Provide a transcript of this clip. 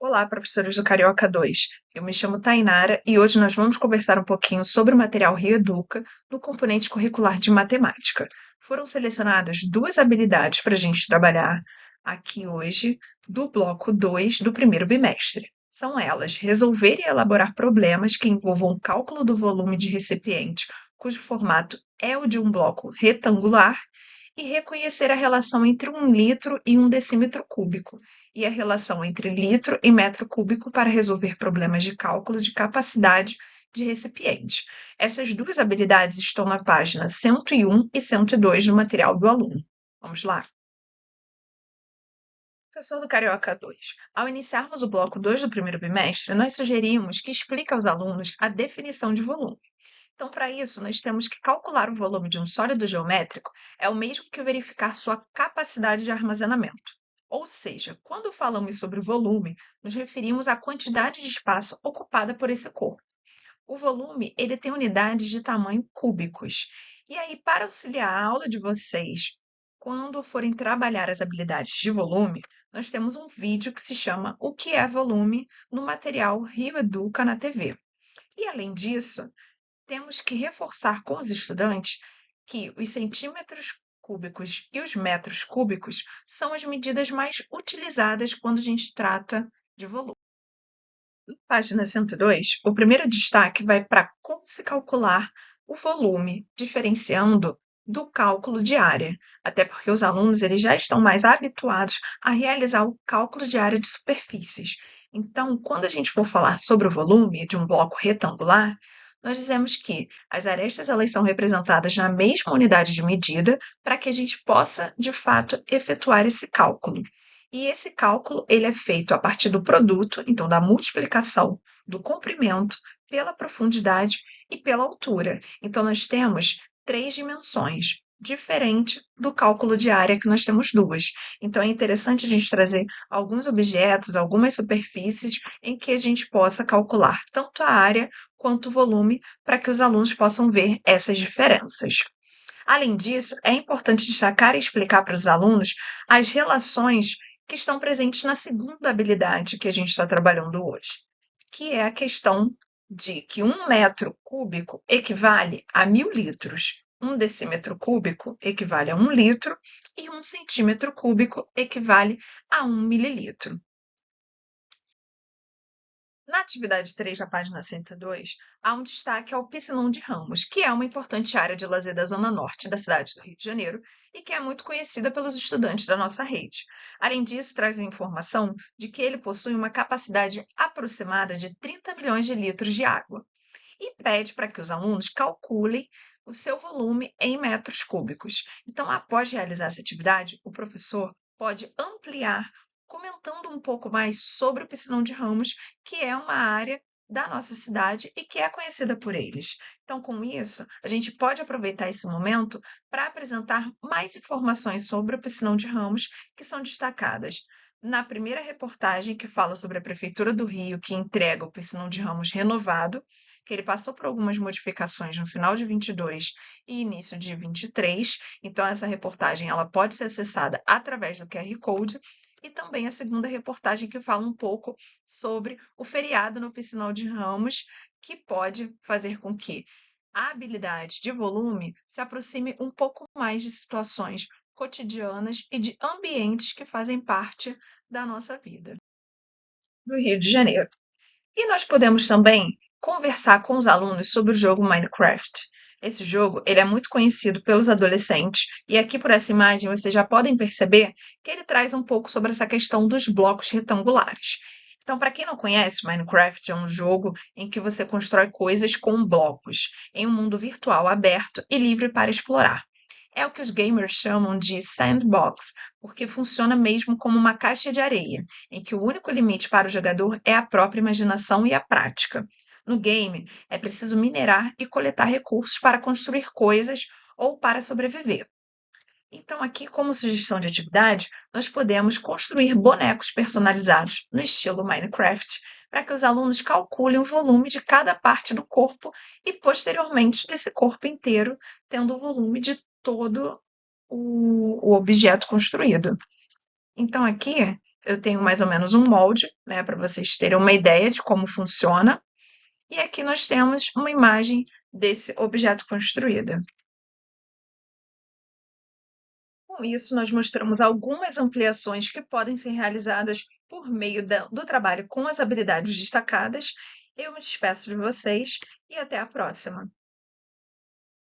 Olá, professores do Carioca 2. Eu me chamo Tainara e hoje nós vamos conversar um pouquinho sobre o material Reeduca no componente curricular de matemática. Foram selecionadas duas habilidades para a gente trabalhar aqui hoje do bloco 2 do primeiro bimestre. São elas: resolver e elaborar problemas que envolvam cálculo do volume de recipiente, cujo formato é o de um bloco retangular, e reconhecer a relação entre 1 litro e 1 decímetro cúbico, e a relação entre litro e metro cúbico para resolver problemas de cálculo de capacidade de recipiente. Essas duas habilidades estão na página 101 e 102 do material do aluno. Vamos lá? Professor do Carioca 2. Ao iniciarmos o bloco 2 do primeiro bimestre, nós sugerimos que explique aos alunos a definição de volume. Então, para isso, nós temos que calcular o volume de um sólido geométrico é o mesmo que verificar sua capacidade de armazenamento. Ou seja, quando falamos sobre volume, nos referimos à quantidade de espaço ocupada por esse corpo. O volume, ele tem unidades de tamanho cúbicos. E aí, para auxiliar a aula de vocês, quando forem trabalhar as habilidades de volume, nós temos um vídeo que se chama O que é volume no material Rio Educa na TV. E além disso, temos que reforçar com os estudantes que os centímetros cúbicos e os metros cúbicos são as medidas mais utilizadas quando a gente trata de volume. Na página 102, o primeiro destaque vai para como se calcular o volume, diferenciando do cálculo de área, até porque os alunos eles já estão mais habituados a realizar o cálculo de área de superfícies. Então, quando a gente for falar sobre o volume de um bloco retangular, nós dizemos que as arestas elas são representadas na mesma unidade de medida para que a gente possa, de fato, efetuar esse cálculo. E esse cálculo ele é feito a partir do produto, então da multiplicação do comprimento pela profundidade e pela altura. Então, nós temos 3 dimensões, diferente do cálculo de área que nós temos duas. Então, é interessante a gente trazer alguns objetos, algumas superfícies em que a gente possa calcular tanto a área quanto o volume para que os alunos possam ver essas diferenças. Além disso, é importante destacar e explicar para os alunos as relações que estão presentes na segunda habilidade que a gente está trabalhando hoje, que é a questão de que 1 metro cúbico equivale a 1.000 litros, 1 decímetro cúbico equivale a 1 litro e 1 centímetro cúbico equivale a 1 mililitro. Na atividade 3, da página 102, há um destaque ao Piscinão de Ramos, que é uma importante área de lazer da zona norte da cidade do Rio de Janeiro e que é muito conhecida pelos estudantes da nossa rede. Além disso, traz a informação de que ele possui uma capacidade aproximada de 30 milhões de litros de água e pede para que os alunos calculem o seu volume em metros cúbicos. Então, após realizar essa atividade, o professor pode ampliar comentando um pouco mais sobre o Piscinão de Ramos, que é uma área da nossa cidade e que é conhecida por eles. Então, com isso, a gente pode aproveitar esse momento para apresentar mais informações sobre o Piscinão de Ramos, que são destacadas na primeira reportagem, que fala sobre a Prefeitura do Rio, que entrega o Piscinão de Ramos renovado, que ele passou por algumas modificações no final de 22 e início de 23. Então, essa reportagem ela pode ser acessada através do QR Code. E também a segunda reportagem que fala um pouco sobre o feriado no Piscinão de Ramos, que pode fazer com que a habilidade de volume se aproxime um pouco mais de situações cotidianas e de ambientes que fazem parte da nossa vida. No Rio de Janeiro. E nós podemos também conversar com os alunos sobre o jogo Minecraft. Esse jogo ele é muito conhecido pelos adolescentes e aqui por essa imagem vocês já podem perceber que ele traz um pouco sobre essa questão dos blocos retangulares. Então, para quem não conhece, Minecraft é um jogo em que você constrói coisas com blocos em um mundo virtual aberto e livre para explorar. É o que os gamers chamam de sandbox, porque funciona mesmo como uma caixa de areia, em que o único limite para o jogador é a própria imaginação e a prática. No game, é preciso minerar e coletar recursos para construir coisas ou para sobreviver. Então, aqui, como sugestão de atividade, nós podemos construir bonecos personalizados no estilo Minecraft, para que os alunos calculem o volume de cada parte do corpo e, posteriormente, desse corpo inteiro, tendo o volume de todo o objeto construído. Então, aqui eu tenho mais ou menos um molde, né, para vocês terem uma ideia de como funciona. E aqui nós temos uma imagem desse objeto construído. Com isso, nós mostramos algumas ampliações que podem ser realizadas por meio do trabalho com as habilidades destacadas. Eu me despeço de vocês e até a próxima!